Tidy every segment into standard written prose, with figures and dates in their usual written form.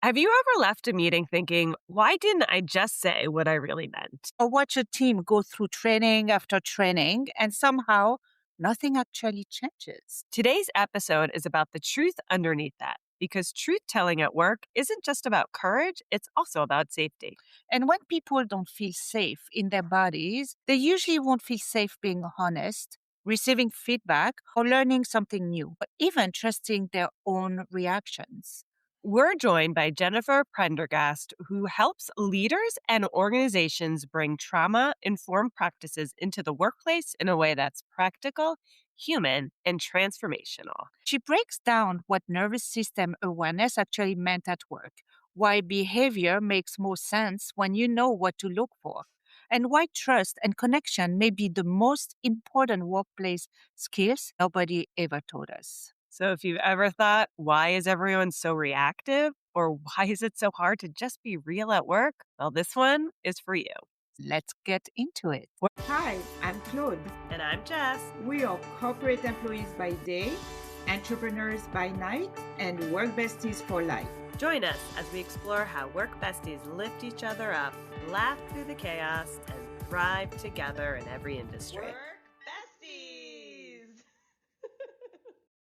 Have you ever left a meeting thinking, why didn't I just say what I really meant? Or watch a team go through training after training and somehow nothing actually changes. Today's episode is about the truth underneath that, because truth telling at work isn't just about courage, it's also about safety. And when people don't feel safe in their bodies, they usually won't feel safe being honest, receiving feedback, or learning something new, or even trusting their own reactions. We're joined by Jennifer Prendergast, who helps leaders and organizations bring trauma-informed practices into the workplace in a way that's practical, human, and transformational. She breaks down what nervous system awareness actually meant at work, why behavior makes more sense when you know what to look for, and why trust and connection may be the most important workplace skills nobody ever taught us. So if you've ever thought, why is everyone so reactive? Or why is it so hard to just be real at work? Well, this one is for you. Let's get into it. Hi, I'm Claude. And I'm Jess. We are corporate employees by day, entrepreneurs by night, and work besties for life. Join us as we explore how work besties lift each other up, laugh through the chaos, and thrive together in every industry. Work besties!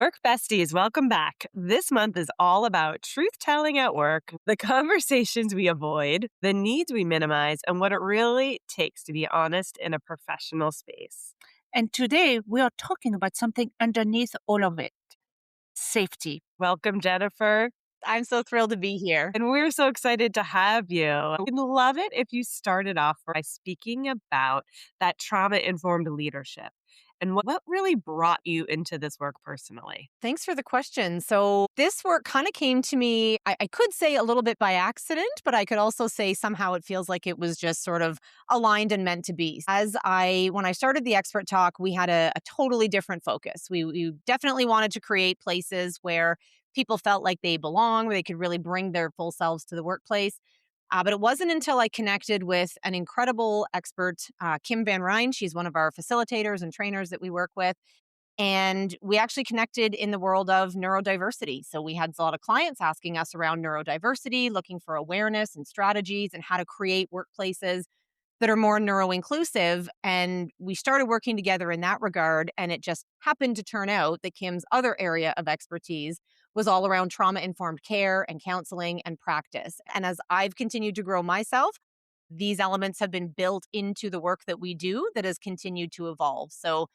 Work besties, welcome back. This month is all about truth-telling at work, the conversations we avoid, the needs we minimize, and what it really takes to be honest in a professional space. And today we are talking about something underneath all of it: safety. Welcome, Jennifer. I'm so thrilled to be here. And we're so excited to have you. We'd love it if you started off by speaking about that trauma-informed leadership and what really brought you into this work personally. Thanks for the question. So this work kind of came to me, I could say a little bit by accident, but I could also say somehow it feels like it was just sort of aligned and meant to be. When I started the Expert Talk, we had a totally different focus. We definitely wanted to create places where people felt like they belong, where they could really bring their full selves to the workplace. But it wasn't until I connected with an incredible expert, Kim Van Ryn. She's one of our facilitators and trainers that we work with. And we actually connected in the world of neurodiversity. So we had a lot of clients asking us around neurodiversity, looking for awareness and strategies and how to create workplaces that are more neuro-inclusive. And we started working together in that regard. And it just happened to turn out that Kim's other area of expertise was all around trauma-informed care and counseling and practice. And as I've continued to grow myself, these elements have been built into the work that we do that has continued to evolve. So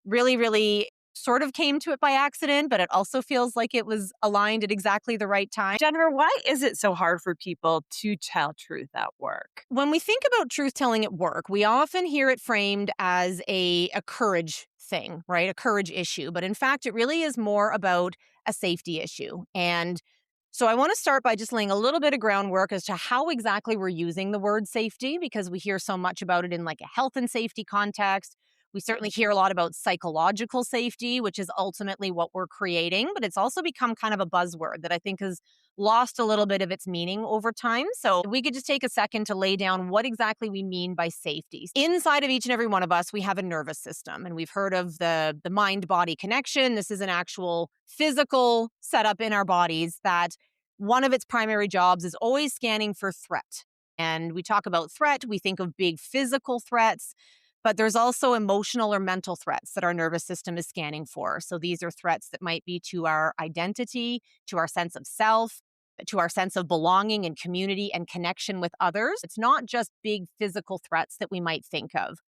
really, really sort of came to it by accident, but it also feels like it was aligned at exactly the right time. Jennifer, why is it so hard for people to tell truth at work? When we think about truth telling at work, we often hear it framed as a courage thing, right? A courage issue. But in fact, it really is more about a safety issue. And so I want to start by just laying a little bit of groundwork as to how exactly we're using the word safety, because we hear so much about it in like a health and safety context. We certainly hear a lot about psychological safety, which is ultimately what we're creating, but it's also become kind of a buzzword that I think has lost a little bit of its meaning over time. So we could just take a second to lay down what exactly we mean by safety. Inside of each and every one of us, we have a nervous system, and we've heard of the mind-body connection. This is an actual physical setup in our bodies that one of its primary jobs is always scanning for threat. And we talk about threat, we think of big physical threats. But there's also emotional or mental threats that our nervous system is scanning for. So these are threats that might be to our identity, to our sense of self, to our sense of belonging and community and connection with others. It's not just big physical threats that we might think of.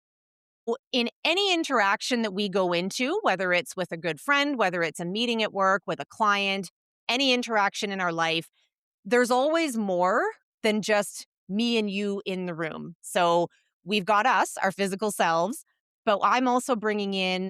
In any interaction that we go into, whether it's with a good friend, whether it's a meeting at work, with a client, any interaction in our life, there's always more than just me and you in the room. So we've got us, our physical selves, but I'm also bringing in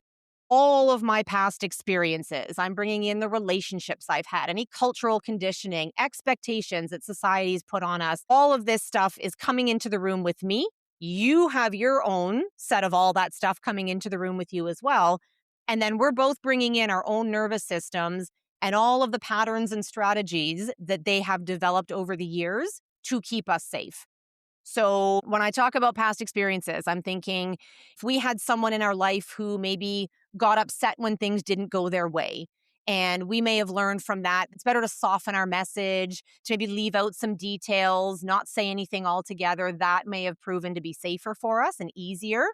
all of my past experiences. I'm bringing in the relationships I've had, any cultural conditioning, expectations that society's put on us. All of this stuff is coming into the room with me. You have your own set of all that stuff coming into the room with you as well. And then we're both bringing in our own nervous systems and all of the patterns and strategies that they have developed over the years to keep us safe. So when I talk about past experiences, I'm thinking if we had someone in our life who maybe got upset when things didn't go their way, And we may have learned from that. It's better to soften our message, to maybe leave out some details, not say anything altogether. That may have proven to be safer for us and easier.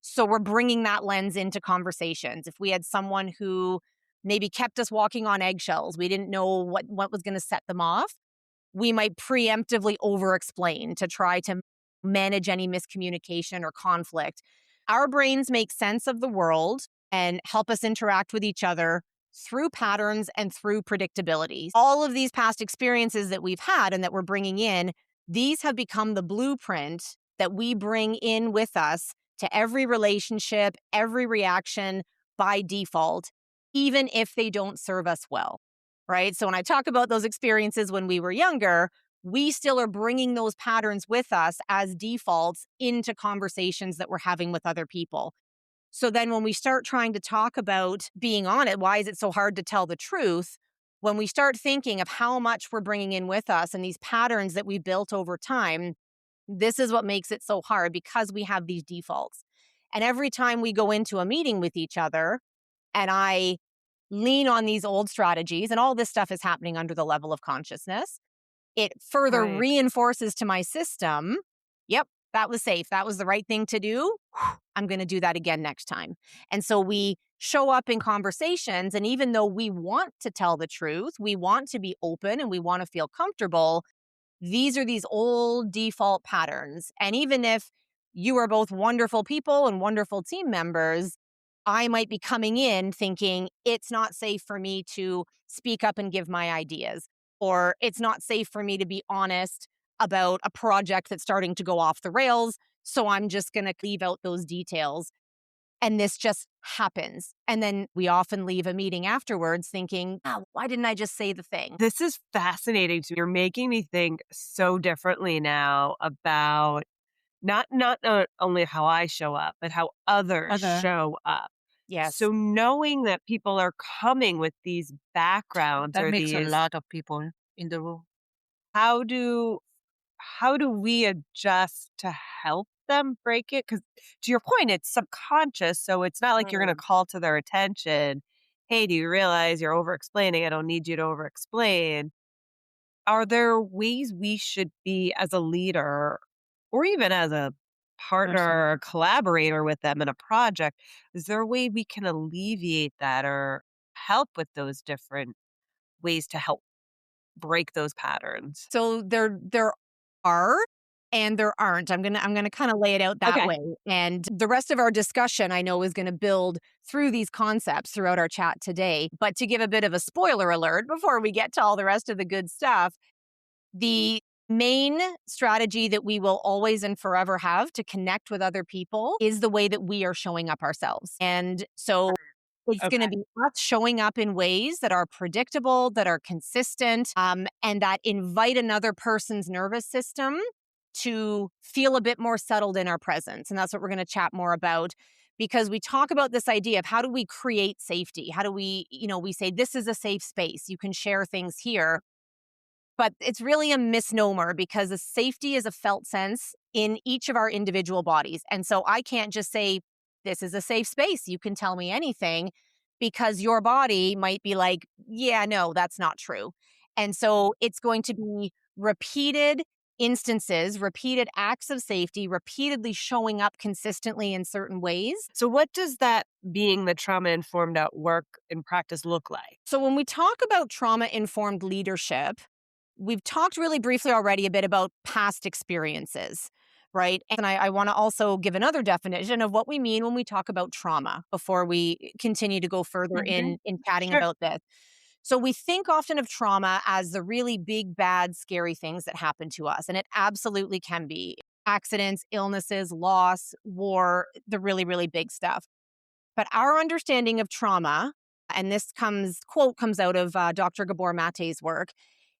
So we're bringing that lens into conversations. If we had someone who maybe kept us walking on eggshells, we didn't know what was going to set them off, we might preemptively over-explain to try to manage any miscommunication or conflict. Our brains make sense of the world and help us interact with each other through patterns and through predictability. All of these past experiences that we've had and that we're bringing in, these have become the blueprint that we bring in with us to every relationship, every reaction by default, even if they don't serve us well, right? So when I talk about those experiences when we were younger, we still are bringing those patterns with us as defaults into conversations that we're having with other people. So then when we start trying to talk about being on it, why is it so hard to tell the truth? When we start thinking of how much we're bringing in with us and these patterns that we built over time, this is what makes it so hard because we have these defaults. And every time we go into a meeting with each other and I lean on these old strategies, and all this stuff is happening under the level of consciousness, it further reinforces to my system, yep, that was safe. That was the right thing to do. I'm going to do that again next time. And so we show up in conversations, and even though we want to tell the truth, we want to be open and we want to feel comfortable, these are these old default patterns. And even if you are both wonderful people and wonderful team members, I might be coming in thinking it's not safe for me to speak up and give my ideas, or it's not safe for me to be honest about a project that's starting to go off the rails. So I'm just going to leave out those details. And this just happens. And then we often leave a meeting afterwards thinking, oh, why didn't I just say the thing? This is fascinating to me. You're making me think so differently now about not only how I show up, but how others show up. Yes. So knowing that people are coming with these backgrounds That or makes a these, lot of people in the room. how do we adjust to help them break it? Because to your point, it's subconscious. So it's not like you're going to call to their attention, hey, do you realize you're over explaining? I don't need you to over explain. Are there ways we should be as a leader or even as a partner or collaborator with them in a project? Is there a way we can alleviate that or help with those different ways to help break those patterns? So there are and there aren't. I'm gonna kind of lay it out that Okay. way. And the rest of our discussion, I know, is going to build through these concepts throughout our chat today. But to give a bit of a spoiler alert before we get to all the rest of the good stuff, the main strategy that we will always and forever have to connect with other people is the way that we are showing up ourselves. And so it's going to be us showing up in ways that are predictable, that are consistent, and that invite another person's nervous system to feel a bit more settled in our presence. And that's what we're going to chat more about, because we talk about this idea of how do we create safety? How do we, we say this is a safe space. You can share things here. But it's really a misnomer because the safety is a felt sense in each of our individual bodies. And so I can't just say, this is a safe space. You can tell me anything, because your body might be like, yeah, no, that's not true. And so it's going to be repeated instances, repeated acts of safety, repeatedly showing up consistently in certain ways. So what does that being the trauma-informed at work in practice look like? So when we talk about trauma-informed leadership, we've talked really briefly already a bit about past experiences, right? And I want to also give another definition of what we mean when we talk about trauma before we continue to go further in chatting about this. So we think often of trauma as the really big, bad, scary things that happen to us. And it absolutely can be accidents, illnesses, loss, war, the really, really big stuff. But our understanding of trauma, and this quote comes out of Dr. Gabor Mate's work,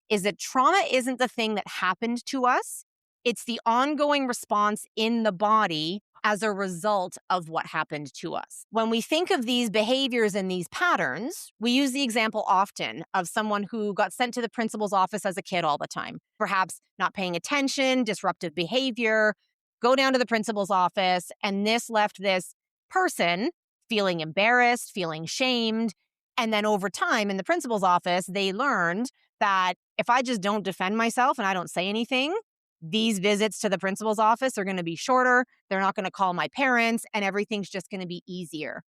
is that trauma isn't the thing that happened to us. It's the ongoing response in the body as a result of what happened to us. When we think of these behaviors and these patterns, we use the example often of someone who got sent to the principal's office as a kid all the time, perhaps not paying attention, disruptive behavior, go down to the principal's office, and this left this person feeling embarrassed, feeling shamed, And then over time in the principal's office, they learned that if I just don't defend myself and I don't say anything, these visits to the principal's office are going to be shorter. They're not going to call my parents and everything's just going to be easier.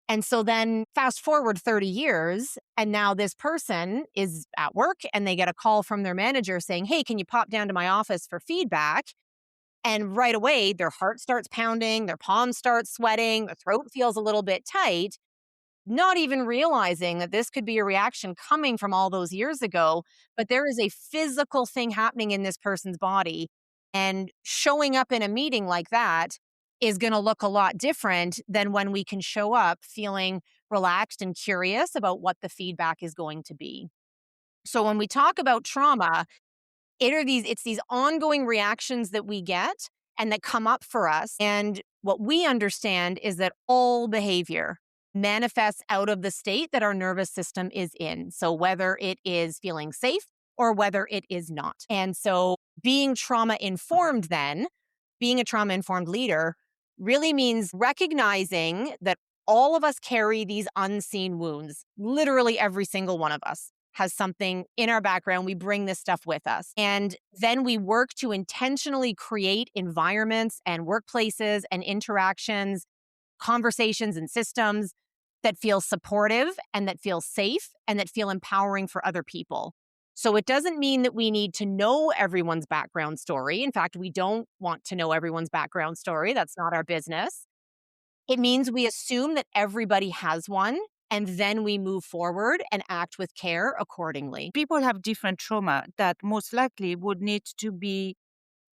And so then fast forward 30 years, and now this person is at work and they get a call from their manager saying, hey, can you pop down to my office for feedback? And right away, their heart starts pounding, their palms start sweating, their throat feels a little bit tight, not even realizing that this could be a reaction coming from all those years ago. But there is a physical thing happening in this person's body. And showing up in a meeting like that is going to look a lot different than when we can show up feeling relaxed and curious about what the feedback is going to be. So when we talk about trauma, it's these ongoing reactions that we get and that come up for us. And what we understand is that all behavior manifests out of the state that our nervous system is in. So whether it is feeling safe or whether it is not. And so being trauma informed then, being a trauma informed leader really means recognizing that all of us carry these unseen wounds. Literally every single one of us has something in our background. We bring this stuff with us. And then we work to intentionally create environments and workplaces and interactions, conversations and systems that feel supportive and that feel safe and that feel empowering for other people. So it doesn't mean that we need to know everyone's background story. In fact, we don't want to know everyone's background story. That's not our business. It means we assume that everybody has one, and then we move forward and act with care accordingly. People have different trauma that most likely would need to be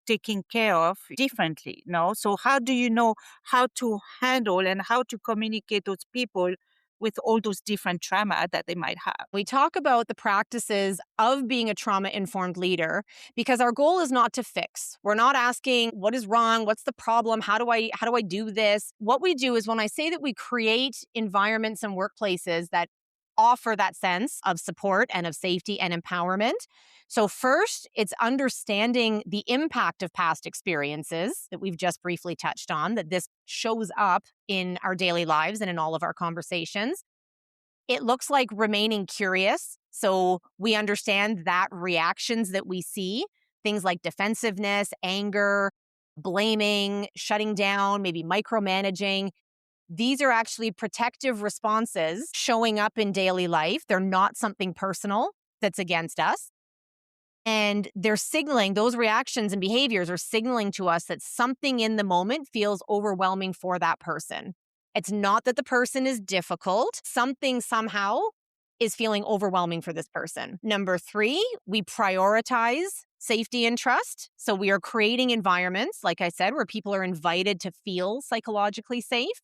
taken care of differently. No? So how do you know how to handle and how to communicate those people with all those different trauma that they might have? We talk about the practices of being a trauma-informed leader because our goal is not to fix. We're not asking what is wrong, what's the problem, how do I do this? What we do is when I say that we create environments and workplaces that offer that sense of support and of safety and empowerment. So first, it's understanding the impact of past experiences that we've just briefly touched on, that this shows up in our daily lives and in all of our conversations. It looks like remaining curious. So we understand that reactions that we see, things like defensiveness, anger, blaming, shutting down, maybe micromanaging, these are actually protective responses showing up in daily life. They're not something personal that's against us. And they're signaling, those reactions and behaviors are signaling to us that something in the moment feels overwhelming for that person. It's not that the person is difficult. Something somehow is feeling overwhelming for this person. Number 3, we prioritize safety and trust. So we are creating environments, like I said, where people are invited to feel psychologically safe.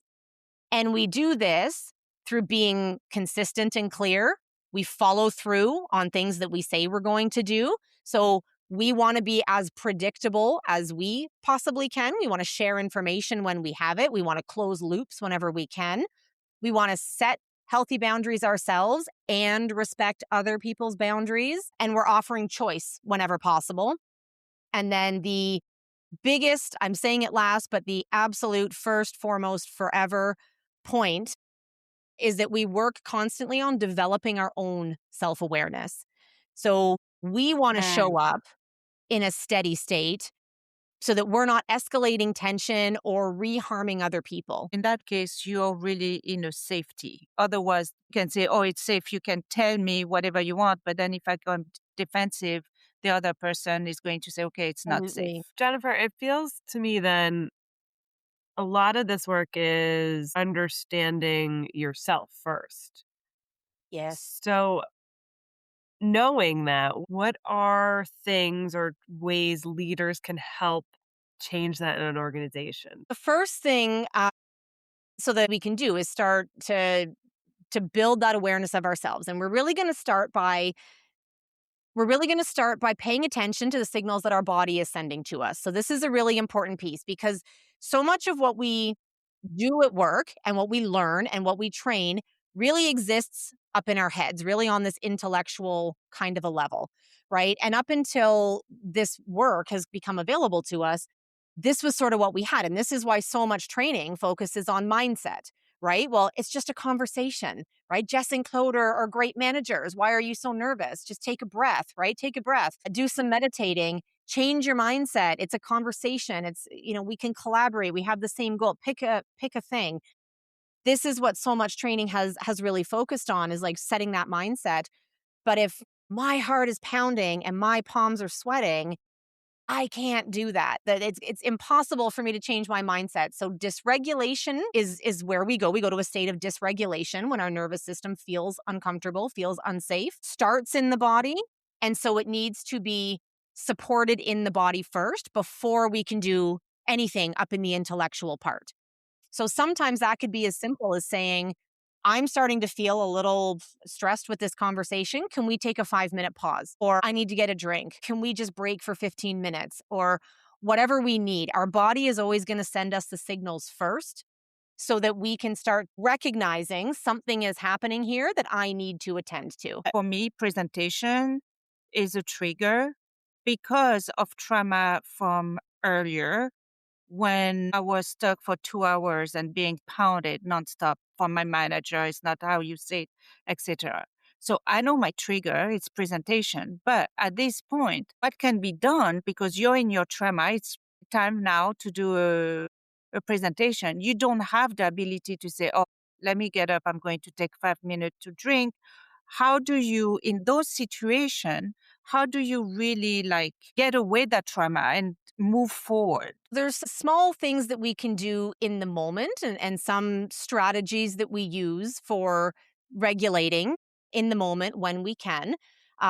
And we do this through being consistent and clear. We follow through on things that we say we're going to do. So we want to be as predictable as we possibly can. We want to share information when we have it. We want to close loops whenever we can. We want to set healthy boundaries ourselves and respect other people's boundaries. And we're offering choice whenever possible. And then the biggest, I'm saying it last, but the absolute first, foremost, forever point is that we work constantly on developing our own self-awareness. So we want to show up in a steady state so that we're not escalating tension or reharming other people. In that case, you're really in a safety. Otherwise, you can say, oh, it's safe. You can tell me whatever you want. But then if I go defensive, the other person is going to say, okay, it's not safe. Jennifer, it feels to me then a lot of this work is understanding yourself first. Yes. So knowing that, what are things or ways leaders can help change that in an organization? The first thing so that we can do is start to build that awareness of ourselves. And we're really going to start by paying attention to the signals that our body is sending to us. So this is a really important piece because so much of what we do at work and what we learn and what we train really exists up in our heads, really on this intellectual kind of a level, right? And up until this work has become available to us, this was sort of what we had. And this is why so much training focuses on mindset, right? Well, it's just a conversation, right? Jess and Claude are great managers. Why are you so nervous? Just take a breath, right? Take a breath, do some meditating, change your mindset. It's a conversation. It's, we can collaborate. We have the same goal. Pick a thing. This is what so much training has really focused on, is like setting that mindset. But if my heart is pounding and my palms are sweating, I can't do that. That it's impossible for me to change my mindset. So dysregulation is where we go. We go to a state of dysregulation when our nervous system feels uncomfortable, feels unsafe, starts in the body. And so it needs to be supported in the body first before we can do anything up in the intellectual part. So sometimes that could be as simple as saying, I'm starting to feel a little stressed with this conversation. Can we take a 5-minute pause? Or I need to get a drink. Can we just break for 15 minutes? Or whatever we need. Our body is always going to send us the signals first so that we can start recognizing something is happening here that I need to attend to. For me, presentation is a trigger because of trauma from earlier, when I was stuck for 2 hours and being pounded nonstop from my manager, it's not how you say it, etc. So I know my trigger, it's presentation. But at this point, what can be done, because you're in your trauma, it's time now to do a presentation. You don't have the ability to say, oh, let me get up, I'm going to take 5 minutes to drink. How do you, in those situations, how do you really get away that trauma and move forward? There's small things that we can do in the moment and some strategies that we use for regulating in the moment when we can.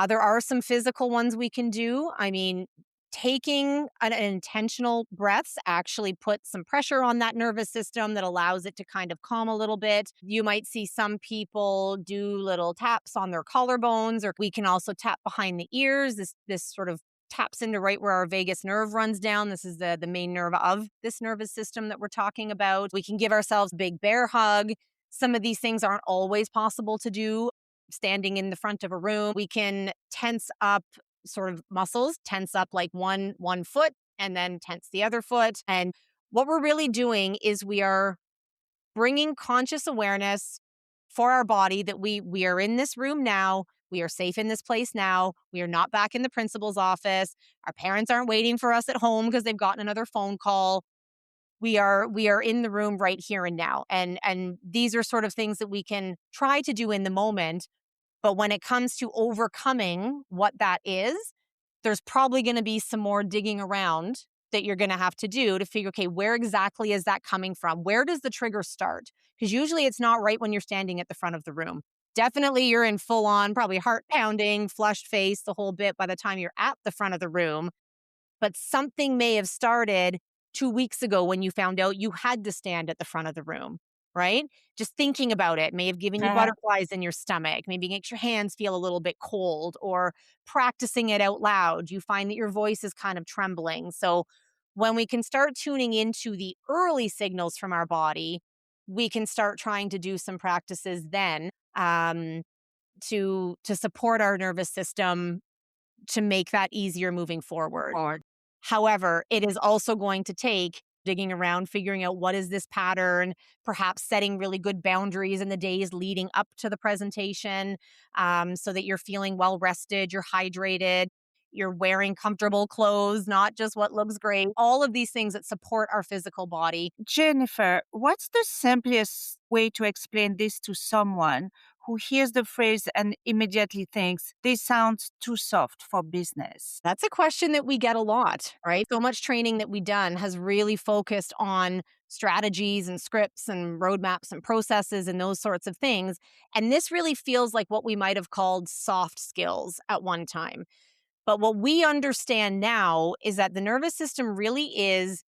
There are some physical ones we can do. I mean, taking an intentional breaths actually puts some pressure on that nervous system that allows it to kind of calm a little bit. You might see some people do little taps on their collarbones, or we can also tap behind the ears. This sort of taps into right where our vagus nerve runs down. This is the main nerve of this nervous system that we're talking about. We can give ourselves a big bear hug. Some of these things aren't always possible to do standing in the front of a room. We can tense up sort of muscles, tense up like one foot and then tense the other foot. And what we're really doing is we are bringing conscious awareness for our body that we are in this room now. We are safe in this place now. We are not back in the principal's office. Our parents aren't waiting for us at home because they've gotten another phone call. We are in the room right here and now. And these are sort of things that we can try to do in the moment. But when it comes to overcoming what that is, there's probably going to be some more digging around that you're going to have to do to figure, okay, where exactly is that coming from? Where does the trigger start? Because usually it's not right when you're standing at the front of the room. Definitely you're in full on, probably heart pounding, flushed face, the whole bit by the time you're at the front of the room. But something may have started 2 weeks ago when you found out you had to stand at the front of the room, right? Just thinking about it may have given you butterflies in your stomach. Maybe makes your hands feel a little bit cold, or practicing it out loud, you find that your voice is kind of trembling. So when we can start tuning into the early signals from our body, we can start trying to do some practices then to support our nervous system to make that easier moving forward. However, it is also going to take digging around, figuring out what is this pattern, perhaps setting really good boundaries in the days leading up to the presentation, so that you're feeling well rested, you're hydrated, you're wearing comfortable clothes, not just what looks great. All of these things that support our physical body. Jennifer, what's the simplest way to explain this to someone who hears the phrase and immediately thinks, this sounds too soft for business? That's a question that we get a lot, right? So much training that we've done has really focused on strategies and scripts and roadmaps and processes and those sorts of things. And this really feels like what we might have called soft skills at one time. But what we understand now is that the nervous system really is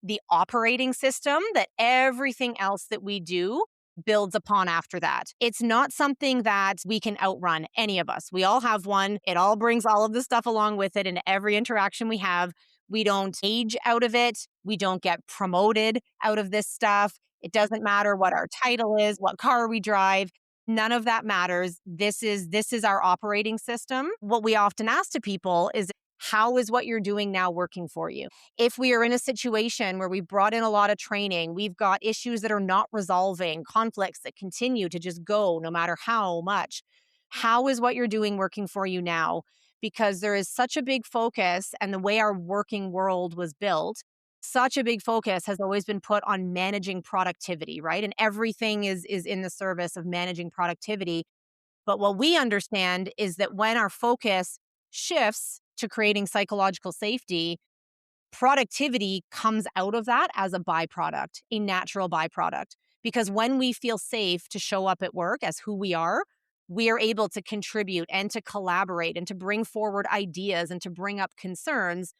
the operating system that everything else that we do builds upon after that. It's not something that we can outrun, any of us. We all have one. It all brings all of the stuff along with it in every interaction we have. We don't age out of it. We don't get promoted out of this stuff. It doesn't matter what our title is, what car we drive. None of that matters. This is our operating system. What we often ask to people is, How is what you're doing now working for you? If we are in a situation where we've brought in a lot of training, we've got issues that are not resolving, conflicts that continue to just go no matter how much, how is what you're doing working for you now? Because there is such a big focus, and the way our working world was built, such a big focus has always been put on managing productivity, right? And everything is in the service of managing productivity. But what we understand is that when our focus shifts to creating psychological safety, productivity comes out of that as a byproduct, a natural byproduct. Because when we feel safe to show up at work as who we are able to contribute and to collaborate and to bring forward ideas and to bring up concerns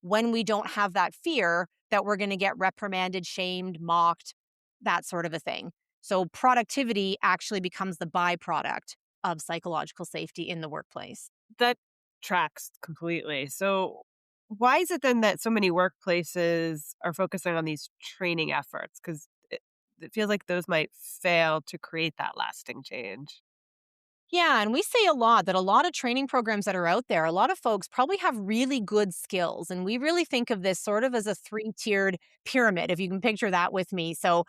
when we don't have that fear that we're going to get reprimanded, shamed, mocked, that sort of a thing. So productivity actually becomes the byproduct of psychological safety in the workplace. That tracks completely. So, why is it then that so many workplaces are focusing on these training efforts? Because it feels like those might fail to create that lasting change. Yeah, and we say a lot that a lot of training programs that are out there, a lot of folks probably have really good skills. And we really think of this sort of as a three-tiered pyramid, if you can picture that with me. So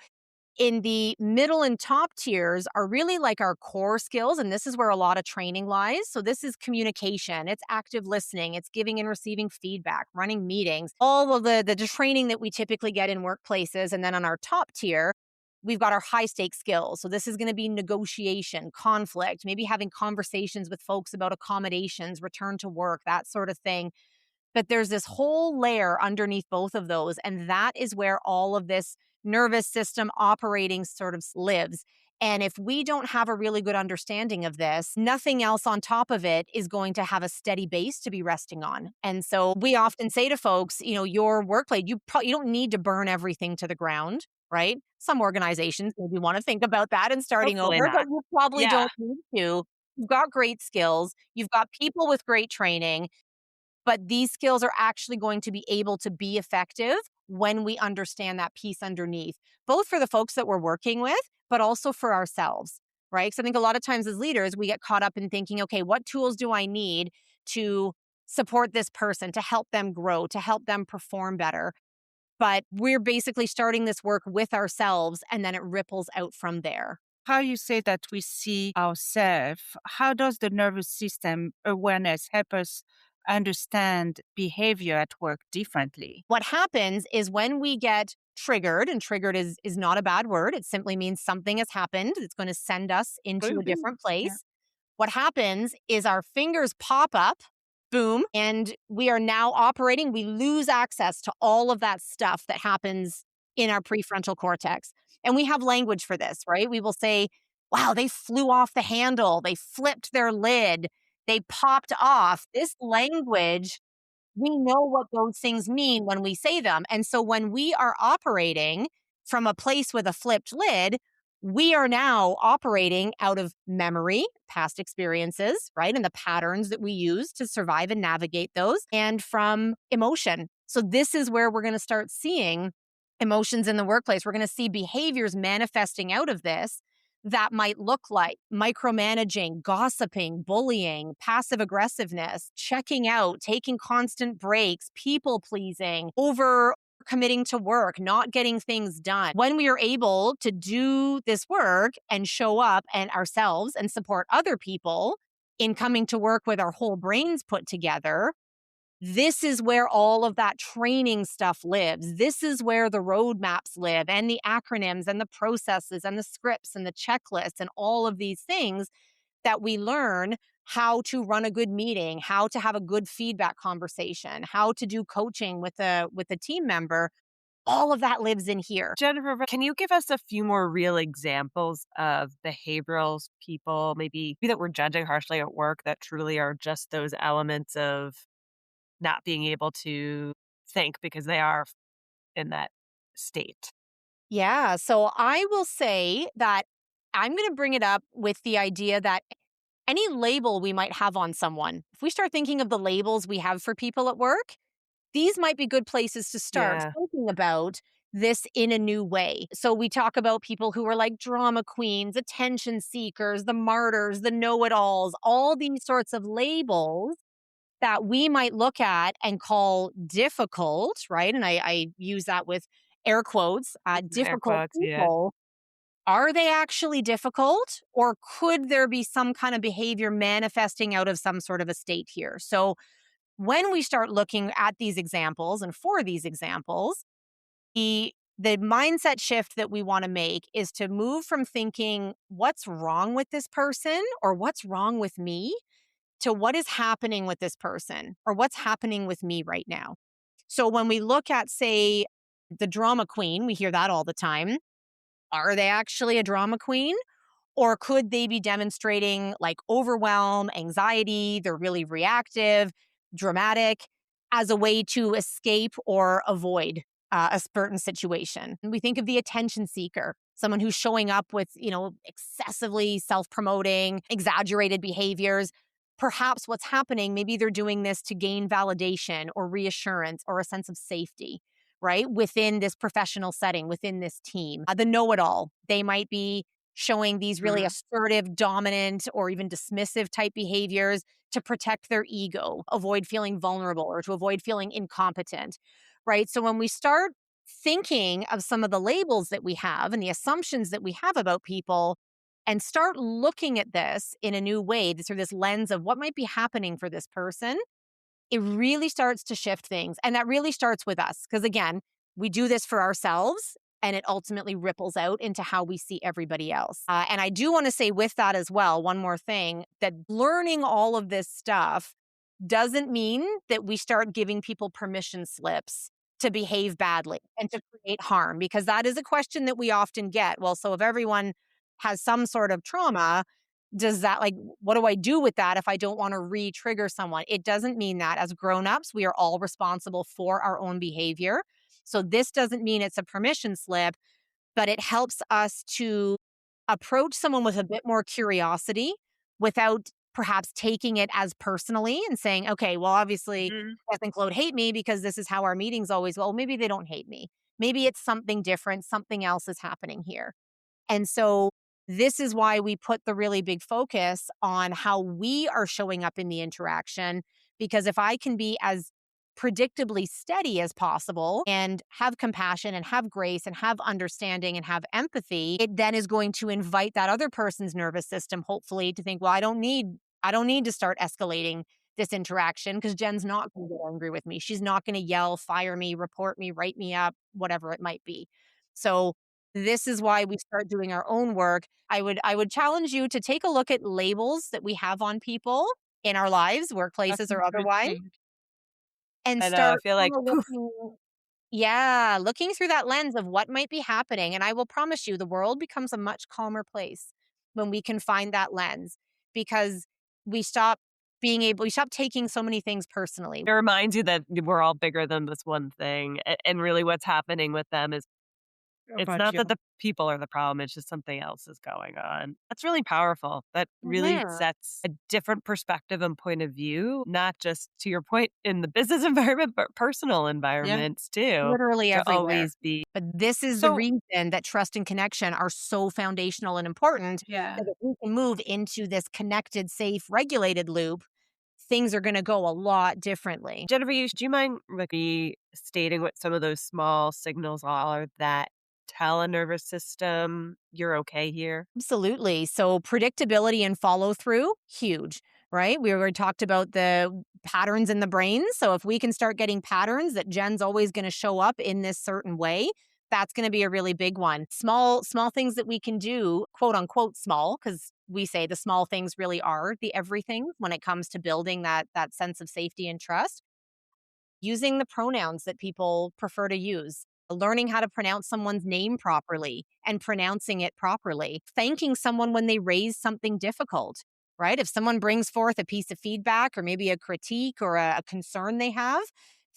in the middle and top tiers are really like our core skills, and this is where a lot of training lies. So this is communication, it's active listening, it's giving and receiving feedback, running meetings, all of the training that we typically get in workplaces. And then on our top tier, we've got our high stakes skills. So this is going to be negotiation, conflict, maybe having conversations with folks about accommodations, return to work, that sort of thing. But there's this whole layer underneath both of those. And that is where all of this nervous system operating sort of lives. And if we don't have a really good understanding of this, nothing else on top of it is going to have a steady base to be resting on. And so we often say to folks, your workplace, you don't need to burn everything to the ground, right? Some organizations maybe want to think about that and starting Hopefully over, but not. you probably Yeah. don't need to. You've got great skills. You've got people with great training. But these skills are actually going to be able to be effective when we understand that piece underneath, both for the folks that we're working with, but also for ourselves, right? Because I think a lot of times as leaders, we get caught up in thinking, okay, what tools do I need to support this person, to help them grow, to help them perform better? But we're basically starting this work with ourselves, and then it ripples out from there. How you say that we see ourselves, how does the nervous system awareness help us understand behavior at work differently? What happens is when we get triggered, and triggered is not a bad word. It simply means something has happened that's going to send us into a different Yeah. place. What happens is our fingers pop up, boom, and we are now operating. We lose access to all of that stuff that happens in our prefrontal cortex. And we have language for this, right? We will say, wow, they flew off the handle. They flipped their lid. They popped off. This language, we know what those things mean when we say them. And so when we are operating from a place with a flipped lid, we are now operating out of memory, past experiences, right? And the patterns that we use to survive and navigate those, and from emotion. So this is where we're going to start seeing emotions in the workplace. We're going to see behaviors manifesting out of this that might look like micromanaging, gossiping, bullying, passive aggressiveness, checking out, taking constant breaks, people pleasing, over committing to work, not getting things done. When we are able to do this work and show up and ourselves and support other people in coming to work with our whole brains put together, this is where all of that training stuff lives. This is where the roadmaps live, and the acronyms and the processes and the scripts and the checklists and all of these things that we learn how to run a good meeting, how to have a good feedback conversation, how to do coaching with a team member. All of that lives in here. Jennifer, can you give us a few more real examples of behavioral people, maybe that we're judging harshly at work, that truly are just those elements of not being able to think because they are in that state? Yeah. So I will say that I'm going to bring it up with the idea that any label we might have on someone, if we start thinking of the labels we have for people at work, these might be good places to start Yeah. thinking about this in a new way. So we talk about people who are like drama queens, attention seekers, the martyrs, the know-it-alls, all these sorts of labels that we might look at and call difficult, right? And I use that with air quotes, Air difficult quotes, yeah. people. Are they actually difficult? Or could there be some kind of behavior manifesting out of some sort of a state here? So when we start looking at these examples and for these examples, the mindset shift that we want to make is to move from thinking, what's wrong with this person or what's wrong with me, to what is happening with this person or what's happening with me right now. So when we look at, say, the drama queen, we hear that all the time. Are they actually a drama queen? Or could they be demonstrating like overwhelm, anxiety? They're really reactive, dramatic, as a way to escape or avoid a certain situation. And we think of the attention seeker, someone who's showing up with, excessively self-promoting, exaggerated behaviors. Perhaps what's happening, maybe they're doing this to gain validation or reassurance or a sense of safety, right? Within this professional setting, within this team. The know-it-all, they might be showing these really assertive, dominant, or even dismissive type behaviors to protect their ego, avoid feeling vulnerable, or to avoid feeling incompetent, right? So when we start thinking of some of the labels that we have and the assumptions that we have about people and start looking at this in a new way, through this lens of what might be happening for this person, it really starts to shift things. And that really starts with us. Because again, we do this for ourselves and it ultimately ripples out into how we see everybody else. And I do want to say with that as well, one more thing, that learning all of this stuff doesn't mean that we start giving people permission slips to behave badly and to create harm, because that is a question that we often get. Well, so if everyone has some sort of trauma, does that, like, what do I do with that if I don't want to re-trigger someone? It doesn't mean that. As grown-ups, we are all responsible for our own behavior. So this doesn't mean it's a permission slip, but it helps us to approach someone with a bit more curiosity without perhaps taking it as personally and saying, okay, well, obviously, Jess and Claude hate me because this is how our meetings always, well, maybe they don't hate me. Maybe it's something different. Something else is happening here. And so this is why we put the really big focus on how we are showing up in the interaction. Because if I can be as predictably steady as possible and have compassion and have grace and have understanding and have empathy, it then is going to invite that other person's nervous system, hopefully, to think, well, I don't need to start escalating this interaction because Jen's not going to get angry with me. She's not going to yell, fire me, report me, write me up, whatever it might be. So this is why we start doing our own work. I would challenge you to take a look at labels that we have on people in our lives, workplaces or otherwise, and I know, I start feel like, poof. looking through that lens of what might be happening. And I will promise you, the world becomes a much calmer place when we can find that lens, because we stop taking so many things personally. It reminds you that we're all bigger than this one thing. And really what's happening with them is, it's not that the people are the problem, it's just something else is going on. That's really powerful. That really sets a different perspective and point of view, not just, to your point, in the business environment, but personal environments too. Literally To everywhere. always be. But this is the reason that trust and connection are so foundational and important. Yeah. That if we can move into this connected, safe, regulated loop, things are going to go a lot differently. Jennifer, do you mind stating what some of those small signals are that tell a nervous system you're okay here? Absolutely. So predictability and follow through, huge, right? We already talked about the patterns in the brain. So if we can start getting patterns that Jen's always going to show up in this certain way, that's going to be a really big one. Small things that we can do, quote unquote small, because we say the small things really are the everything when it comes to building that sense of safety and trust. Using the pronouns that people prefer to use, learning how to pronounce someone's name properly and pronouncing it properly, thanking someone when they raise something difficult, right? If someone brings forth a piece of feedback or maybe a critique or a concern they have,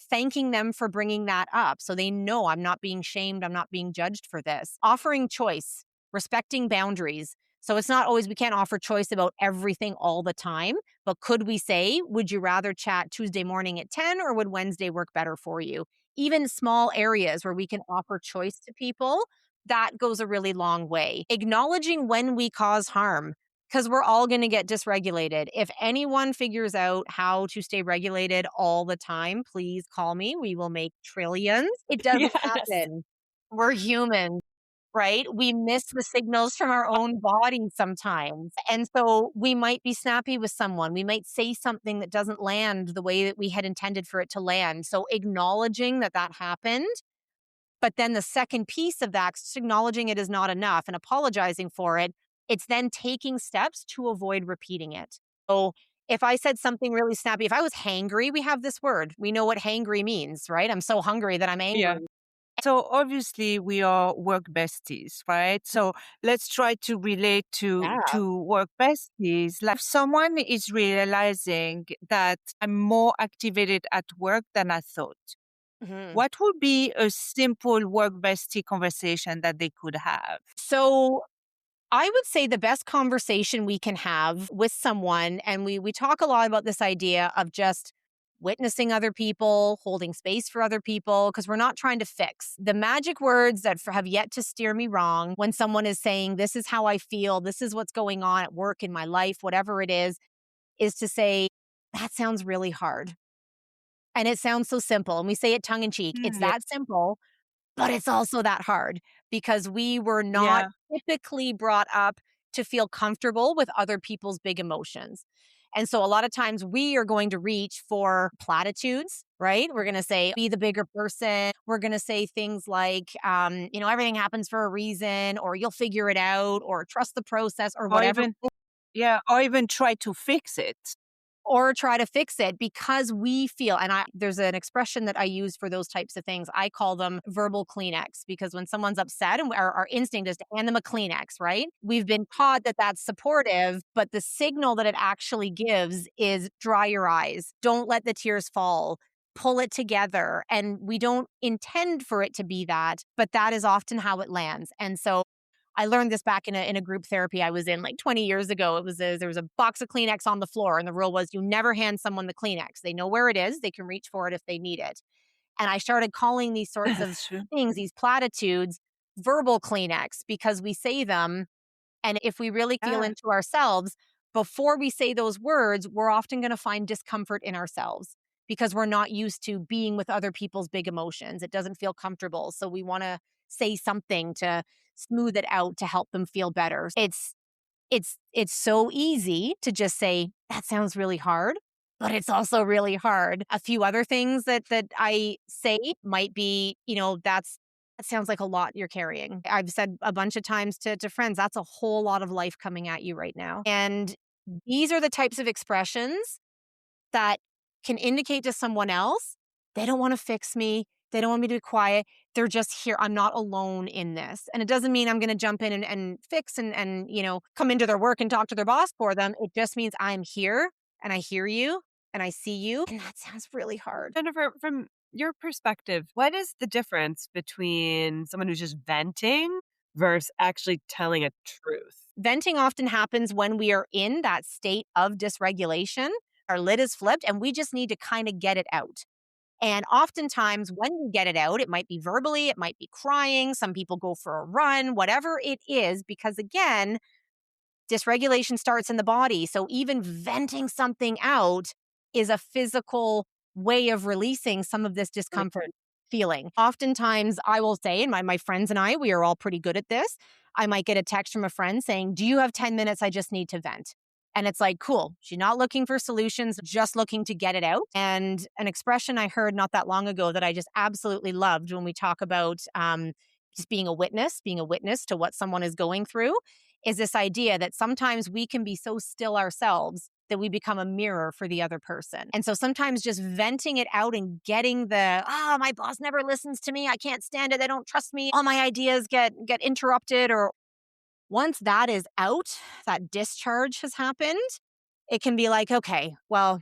thanking them for bringing that up so they know I'm not being shamed, I'm not being judged for this. Offering choice, respecting boundaries. So it's not always, we can't offer choice about everything all the time, but could we say, would you rather chat Tuesday morning at 10 or would Wednesday work better for you? Even small areas where we can offer choice to people, that goes a really long way. Acknowledging when we cause harm, because we're all going to get dysregulated. If anyone figures out how to stay regulated all the time, please call me. We will make trillions. It doesn't Yes. happen. We're human, right? We miss the signals from our own body sometimes. And so we might be snappy with someone. We might say something that doesn't land the way that we had intended for it to land. So acknowledging that that happened. But then the second piece of that, just acknowledging it is not enough and apologizing for it, it's then taking steps to avoid repeating it. So if I said something really snappy, if I was hangry, we have this word. We know what hangry means, right? I'm so hungry that I'm Yeah. angry. So obviously we are work besties, right? So let's try to relate Yeah. to work besties. Like if someone is realizing that I'm more activated at work than I thought, Mhm. what would be a simple work bestie conversation that they could have? So I would say the best conversation we can have with someone, and we talk a lot about this idea of just witnessing other people, holding space for other people, because we're not trying to fix. The magic words that have yet to steer me wrong when someone is saying, this is how I feel, this is what's going on at work, in my life, whatever it is to say, that sounds really hard. And it sounds so simple. And we say it tongue in cheek. It's Yeah. that simple, but it's also that hard because we were not Yeah. typically brought up to feel comfortable with other people's big emotions. And so a lot of times we are going to reach for platitudes, right? We're going to say, be the bigger person. We're going to say things like, everything happens for a reason, or you'll figure it out, or trust the process, or Or whatever, even, yeah, or even try to fix it. or try to fix it because we feel, and there's an expression that I use for those types of things. I call them verbal Kleenex, because when someone's upset and our instinct is to hand them a Kleenex, right? We've been taught that that's supportive, but the signal that it actually gives is dry your eyes. Don't let the tears fall. Pull it together. And we don't intend for it to be that, but that is often how it lands. And so I learned this back in a group therapy I was in like 20 years ago. There was a box of Kleenex on the floor, and the rule was you never hand someone the Kleenex. They know where it is. They can reach for it if they need it. And I started calling these sorts of That's true. things, these platitudes, verbal Kleenex, because we say them. And if we really feel Yeah. into ourselves, before we say those words, we're often going to find discomfort in ourselves because we're not used to being with other people's big emotions. It doesn't feel comfortable. So we want to say something to smooth it out to help them feel better. It's so easy to just say, that sounds really hard, but it's also really hard. A few other things that I say might be, that sounds like a lot you're carrying. I've said a bunch of times to friends, that's a whole lot of life coming at you right now. And these are the types of expressions that can indicate to someone else, they don't want to fix me. They don't want me to be quiet. They're just here. I'm not alone in this. And it doesn't mean I'm going to jump in and fix and come into their work and talk to their boss for them. It just means I'm here and I hear you and I see you. And that sounds really hard. Jennifer, from your perspective, what is the difference between someone who's just venting versus actually telling a truth? Venting often happens when we are in that state of dysregulation. Our lid is flipped and we just need to kind of get it out. And oftentimes when we get it out, it might be verbally, it might be crying. Some people go for a run, whatever it is, because again, dysregulation starts in the body. So even venting something out is a physical way of releasing some of this discomfort feeling. Oftentimes I will say, and my friends and I, we are all pretty good at this. I might get a text from a friend saying, do you have 10 minutes? I just need to vent. And it's like, cool. She's not looking for solutions, just looking to get it out. And an expression I heard not that long ago that I just absolutely loved when we talk about just being a witness to what someone is going through, is this idea that sometimes we can be so still ourselves that we become a mirror for the other person. And so sometimes just venting it out and getting my boss never listens to me. I can't stand it. They don't trust me. All my ideas get interrupted. Or once that is out, that discharge has happened, it can be like, okay, well,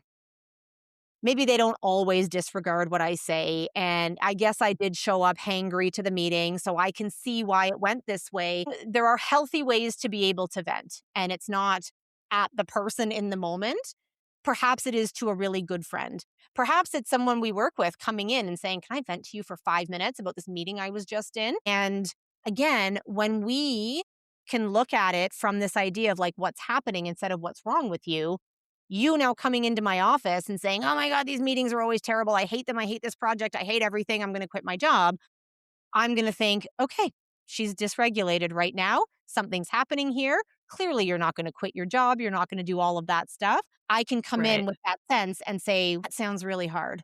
maybe they don't always disregard what I say. And I guess I did show up hangry to the meeting, so I can see why it went this way. There are healthy ways to be able to vent, and it's not at the person in the moment. Perhaps it is to a really good friend. Perhaps it's someone we work with coming in and saying, can I vent to you for 5 minutes about this meeting I was just in? And again, when we can look at it from this idea of like what's happening instead of what's wrong with you. You now coming into my office and saying, oh my God, these meetings are always terrible. I hate them. I hate this project. I hate everything. I'm going to quit my job. I'm going to think, okay, she's dysregulated right now. Something's happening here. Clearly, you're not going to quit your job. You're not going to do all of that stuff. I can come in with that sense and say, that sounds really hard.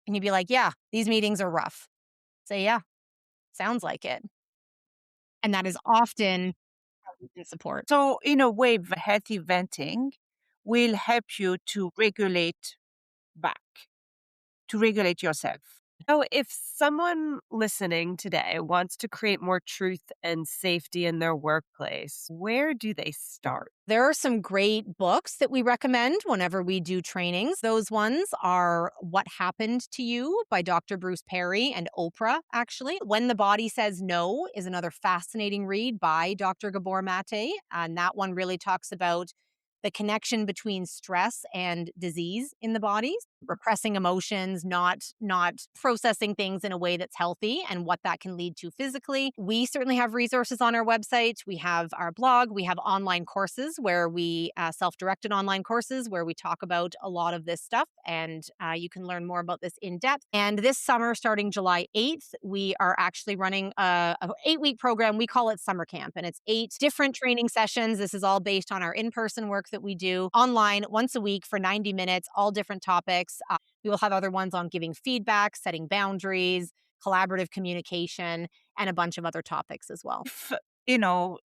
And you'd be like, yeah, these meetings are rough. Say, yeah, sounds like it. And that is often how we can support. So, in a way, healthy venting will help you to regulate back, to regulate yourself. So, if someone listening today wants to create more truth and safety in their workplace, where do they start? There are some great books that we recommend whenever we do trainings. Those ones are What Happened to You by Dr. Bruce Perry and Oprah, actually. When the Body Says No is another fascinating read by Dr. Gabor Mate. And that one really talks about the connection between stress and disease in the body, repressing emotions, not processing things in a way that's healthy and what that can lead to physically. We certainly have resources on our website. We have our blog. We have online courses where we self-directed online courses where we talk about a lot of this stuff, and you can learn more about this in depth. And this summer, starting July 8th, we are actually running a 8-week program. We call it Summer Camp, and it's 8 different training sessions. This is all based on our in-person work that we do online once a week for 90 minutes, all different topics. We will have other ones on giving feedback, setting boundaries, collaborative communication, and a bunch of other topics as well. If,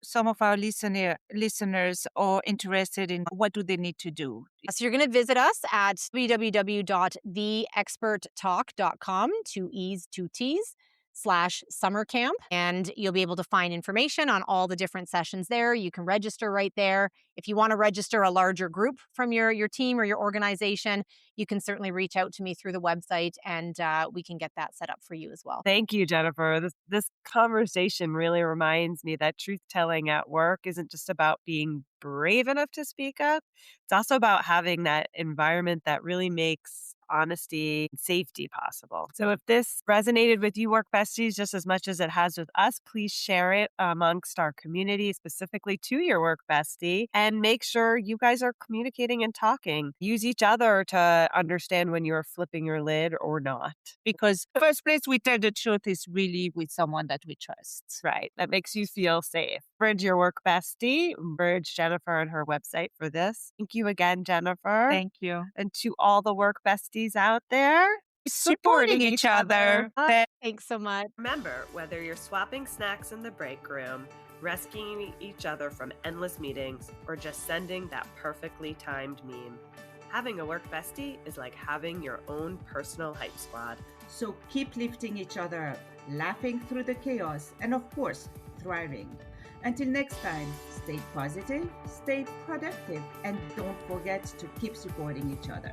some of our listeners are interested in what do they need to do? So you're going to visit us at www.theexperttalk.com, 2 E's, 2 T's. /summer camp, and you'll be able to find information on all the different sessions there. You can register right there. If you want to register a larger group from your team or your organization, you can certainly reach out to me through the website, and we can get that set up for you as well. Thank you, Jennifer. This conversation really reminds me that truth-telling at work isn't just about being brave enough to speak up. It's also about having that environment that really makes honesty and safety possible. So if this resonated with you, Work Besties, just as much as it has with us, please share it amongst our community, specifically to your work bestie, and make sure you guys are communicating and talking. Use each other to understand when you're flipping your lid or not. Because the first place we tell the truth is really with someone that we trust. Right. That makes you feel safe. Bridge your work bestie. Bridge Jennifer and her website for this. Thank you again, Jennifer. Thank you. And to all the work besties out there, supporting each other. Thanks so much. Remember, whether you're swapping snacks in the break room, rescuing each other from endless meetings, or just sending that perfectly timed meme, having a work bestie is like having your own personal hype squad. So keep lifting each other up, laughing through the chaos, and of course, thriving. Until next time, stay positive, stay productive, and don't forget to keep supporting each other.